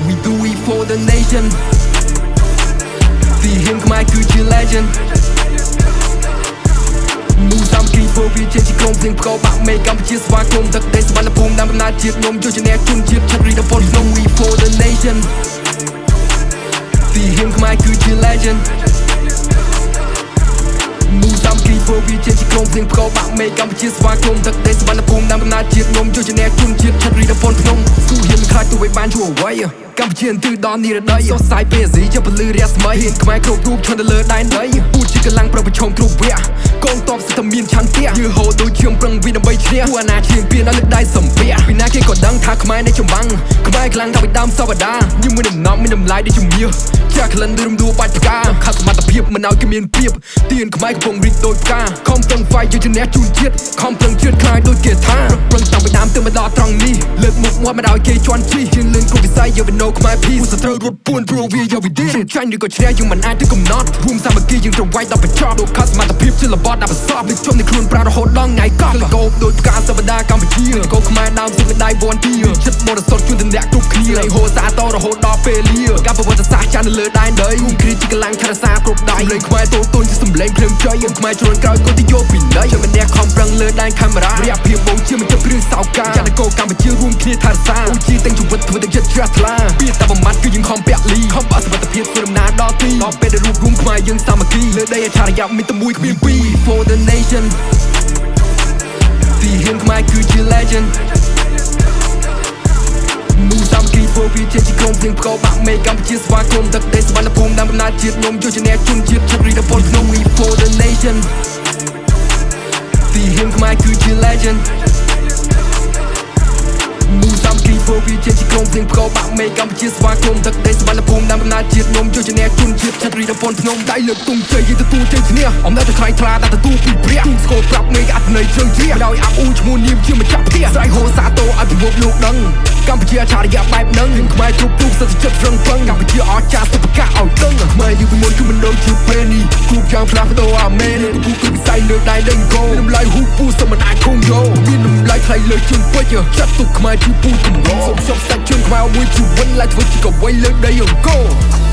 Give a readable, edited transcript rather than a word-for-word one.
We do it for the nation ទីហ៊ានខ្មែរគឺជា legend មូសាមគ្គីពោវាជាក្រុមភ្លេងផ្កោបាក់មេកម្ពុជាស្វាគមន៍ទឹកដីសវណ្ណភូមិដើមកំណើតជាតិខ្ញុំយកឈ្នះជនជាតិឆាប់រីដពលក្នុង We for the nation ទីហ៊ានខ្មែរគឺជា legend មូសាមគ្គីពោវាជាក្រុមភ្លេងផ្កោបាក់មេកម្ពុជាស្វាគមន៍ទឹកដីសវណ្ណភូមិដើមកំណើតជាតិខ្ញុំយកឈ្នះជនជាតិឆាប់រីដពលក្នុងស៊ូហ៊ានខ្លាចទៅឲ្យបានជួអ្វីកម្ពុជាទិសដននិរដីសោះសាយពេលស៊ីជាពលឺរស្មីហ៊ានខ្មែរគ្រប់រូបឈរទៅលើដែនដីពូជាកម្លាំងប្រប្រឈមគ្រប់វគ្គកងទ័ពសិទ្ធិមានឆន្ទៈយឺហូរដូចឈាមប្រឹងវិដើម្បីឈ្នះពួកអាណាឈាមពៀនដល់លើកដៃសំភារពីណាគេក៏ដឹងថាខ្មែរនៃចម្បាំងខ្មែរខ្លាំងតាំងពីដើមសវតាញមួយដំណំមានតម្លៃដូចជំនឿជាក្លិនរំដួលបាច់ផ្កាខាត់សមត្ថភាពមិនឲ្យគេមានព្រៀបទៀនខ្មែរកំពុងរីកដូចផ្កាខំប្រឹង fight យកឈ្នះជូនជាតិខំប្រឹងជឿនខ្លាយដូចគេថាប្រឹងតាំងពីដើមទើបមកដល់ត្រង់នេះលើកមុខមាត់មិនឲ្យគេជន់ជីជឿនលឿនគ្រប់វិស័យយកវិណូខ្មែរភីសត្រូវរត់ពួនព្រោះវាយកវិធីចាញ់ឬក៏ឈ្នះយើងមិនអាចទៅកំណត់រួមសាមគ្គីយើងត្រូវវាយដល់បញ្ចប់ដូចខាត់សមត្ថភាពជារបបដាក់បន្សពដូចជុំនៃខ្លួនប្រារហូតដល់ថ្ងៃកប់កោបដូចផ្កាសវតាកម្ពុជាកោខ្មែរដើមសុខដៃវ័នទីចិត្តបរិសុទ្ធជួយតំណាក់គ្រប់គ្នាហូរសាតរហូតដល់ពេលលាការប្រវត្តិសាស្ត្រចាស់នៅលើដែនដីគ្រីជាកម្លាំងឆារសាគ្រប់ដៃលេងខ្មែរតូចតូចជាសម្លេងភ្លើងជ័យយើងខ្មែរជ្រុនក្រោយក៏ទៅយកពីណៃយើងមិនអ្នកខំប្រឹងលើដែនកាមេរ៉ារៀបភាពបងជាមិនចប់គ្រឿងសោការចាត់កោកម្ពុជារួមគ្នាថែរក្សាអូជាទាំងជីវិតធ្វើទាំងចិត្តជ្រះថ្លាពីតែបំបត្តិគឺយើងខំពាក់លីខំបាក់សុខភាពធ្វើដំណើរដល់ទីដល់ពេលដែលរួមរួមខ្មែរយើងសាមគ្គីលើដីអច្ឆរិយៈមានតែមួយគ្មានពីរ for the nation ទីហ៊ានខ្មែរគឺជា legend មូសាមគ្គីពោវាជាក្រុមភ្លេងផ្កោបាក់មេកម្ពុជាស្វាគមន៍ទឹកដីសវណ្ណភូមិដើមកំណើតជាតិខ្ញុំយកឈ្នះជនជាតិឆាប់រីដពលក្នុង We for the nation ទីហ៊ានខ្មែរគឺជា legend មូសាមគ្គីពោវាជាក្រុមភ្លេងផ្កោបាក់មេកម្ពុជាស្វាគមន៍ទឹកដីសវណ្ណភូមិដើមកំណើតជាតិខ្ញុំយកឈ្នះជនជាតិឆាប់រីដពលក្នុងដៃលើកទង់ជ័យយើងទទួលជ័យឈ្នះអំណើតទៅខ្លាយថ្លាដាក់ទទួលពីព្រះទូស្គរប្រាប់មេអត្ថន័យជើងជ្រះដោយអាប់អ៊ូឈ្មោះនាមជាម្ចាស់ផ្ទះស្រ័យហូសាតោឲ្យពិភពលោកដឹងកម្ពុជាអច្ឆរិយៈបែបហ្នឹងខ្មែរគ្រប់ទូសិទ្ធិចិត្តប្រឹងប្រែងកម្ពុជាអស្ចារ្យសិប្បកម្មឲ្យដឹងខ្មែរយើងពីមុនគឺមិនដូចជាពេលនេះគ្រប់យ៉ាងផ្លាស់ប្ដូរអាមេនេះពូគឺវិស័យលើដៃដេញគោតម្លៃហ៊ូពូសមិនអាចគង់យកមានតម្លៃថ្លៃលើជើងពេជ្រចាត់ទុកខ្មែរជាពូកម្រសូមជប់សាច់ជើងខ្មែរមួយជីវិតឡើងធ្វើជាកវីលើដីអង្គរ